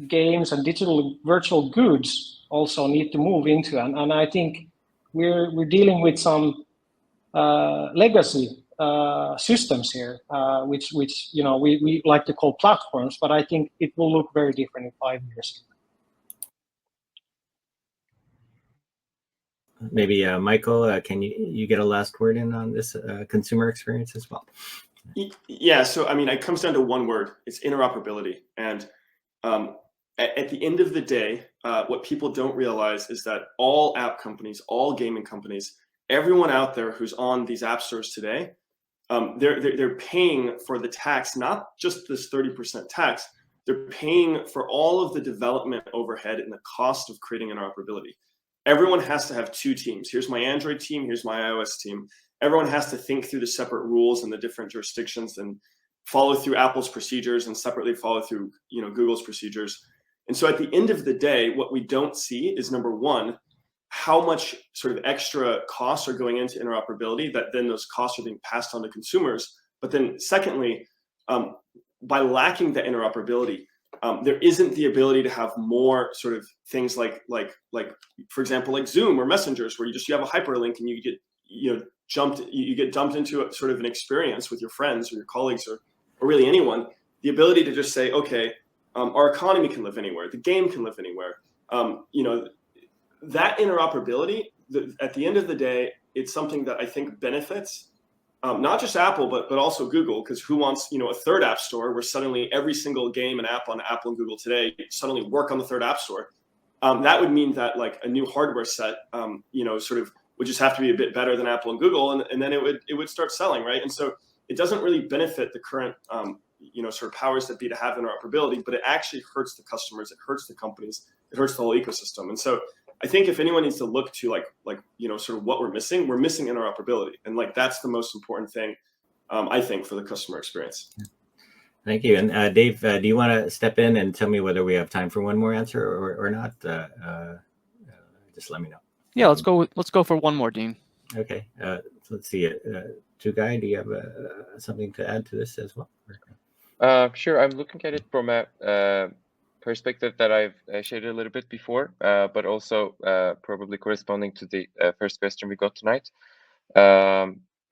games and digital virtual goods also need to move into. And I think we're dealing with some legacy systems here, which we like to call platforms, but I think it will look very different in 5 years. Maybe Michael, can you get a last word in on this consumer experience as well? Yeah, so I mean, it comes down to one word. It's interoperability. And at the end of the day, what people don't realize is that all app companies, all gaming companies, everyone out there who's on these app stores today, they're paying for the tax, not just this 30% tax. They're paying for all of the development overhead and the cost of creating interoperability. Everyone has to have two teams. Here's my Android team, here's my iOS team. Everyone has to think through the separate rules in the different jurisdictions and follow through Apple's procedures and separately follow through Google's procedures. And so at the end of the day, what we don't see is, number one, how much sort of extra costs are going into interoperability, that then those costs are being passed on to consumers. But then secondly, by lacking the interoperability, there isn't the ability to have more sort of things like for example, like Zoom or Messengers, where you have a hyperlink and you get dumped into a sort of an experience with your friends or your colleagues or really anyone. The ability to just say, okay, our economy can live anywhere, the game can live anywhere. That interoperability, at the end of the day, it's something that I think benefits not just Apple, but also Google, because who wants a third app store where suddenly every single game and app on Apple and Google today suddenly work on the third app store? That would mean that like a new hardware set, sort of would just have to be a bit better than Apple and Google, and then it would start selling, right? And so it doesn't really benefit the current sort of powers that be to have interoperability, but it actually hurts the customers, it hurts the companies, it hurts the whole ecosystem. And so I think if anyone needs to look to sort of what we're missing interoperability, and like that's the most important thing, I think, for the customer experience. Thank you. And Dave, do you want to step in and tell me whether we have time for one more answer or not? Just let me know. Yeah, let's go for one more, Dean. Okay. Let's see. Guy, do you have something to add to this as well? Sure. I'm looking at it from a perspective that I've shared a little bit before, but also probably corresponding to the first question we got tonight.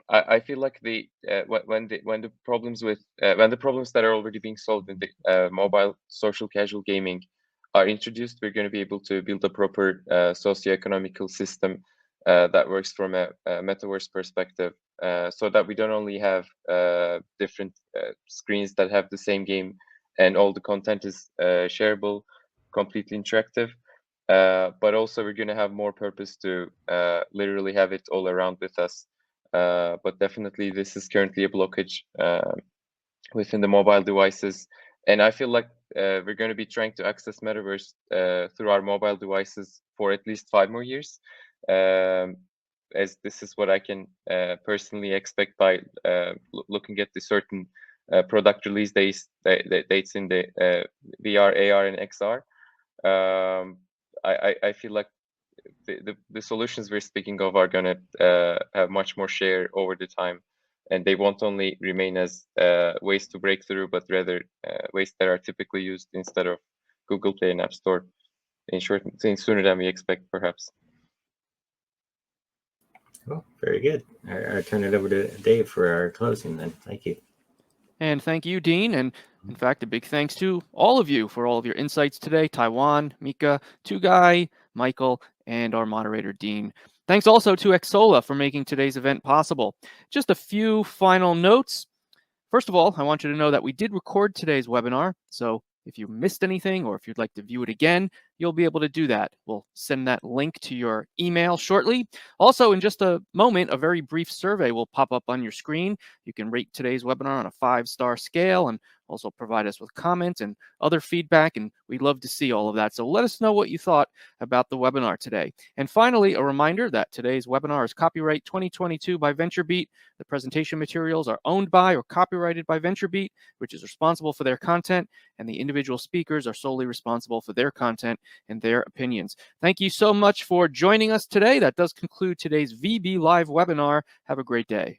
I feel like when the problems that are already being solved in the mobile social casual gaming are introduced, we're going to be able to build a proper socio-economical system that works from a metaverse perspective, so that we don't only have different screens that have the same game and all the content is shareable, completely interactive, but also we're going to have more purpose to literally have it all around with us. But definitely this is currently a blockage within the mobile devices. And I feel like we're going to be trying to access metaverse through our mobile devices for at least 5 more years. As this is what I can personally expect by looking at the certain product release dates in the VR, AR, and XR. I feel like the solutions we're speaking of are going to have much more share over the time, and they won't only remain as ways to break through, but rather ways that are typically used instead of Google Play and App Store in short, sooner than we expect, perhaps. Cool. Very good. I'll turn it over to Dave for our closing then. Thank you. And thank you, Dean. And in fact, a big thanks to all of you for all of your insights today. Taiwan, Mika, Guy, Michael, and our moderator, Dean. Thanks also to Xsola for making today's event possible. Just a few final notes. First of all, I want you to know that we did record today's webinar. So if you missed anything or if you'd like to view it again, you'll be able to do that. We'll send that link to your email shortly. Also, in just a moment, a very brief survey will pop up on your screen. You can rate today's webinar on a 5-star scale and also provide us with comments and other feedback, and we'd love to see all of that. So let us know what you thought about the webinar today. And finally, a reminder that today's webinar is copyright 2022 by VentureBeat. The presentation materials are owned by or copyrighted by VentureBeat, which is responsible for their content, and the individual speakers are solely responsible for their content and their opinions. Thank you so much for joining us today. That does conclude today's VB Live webinar. Have a great day.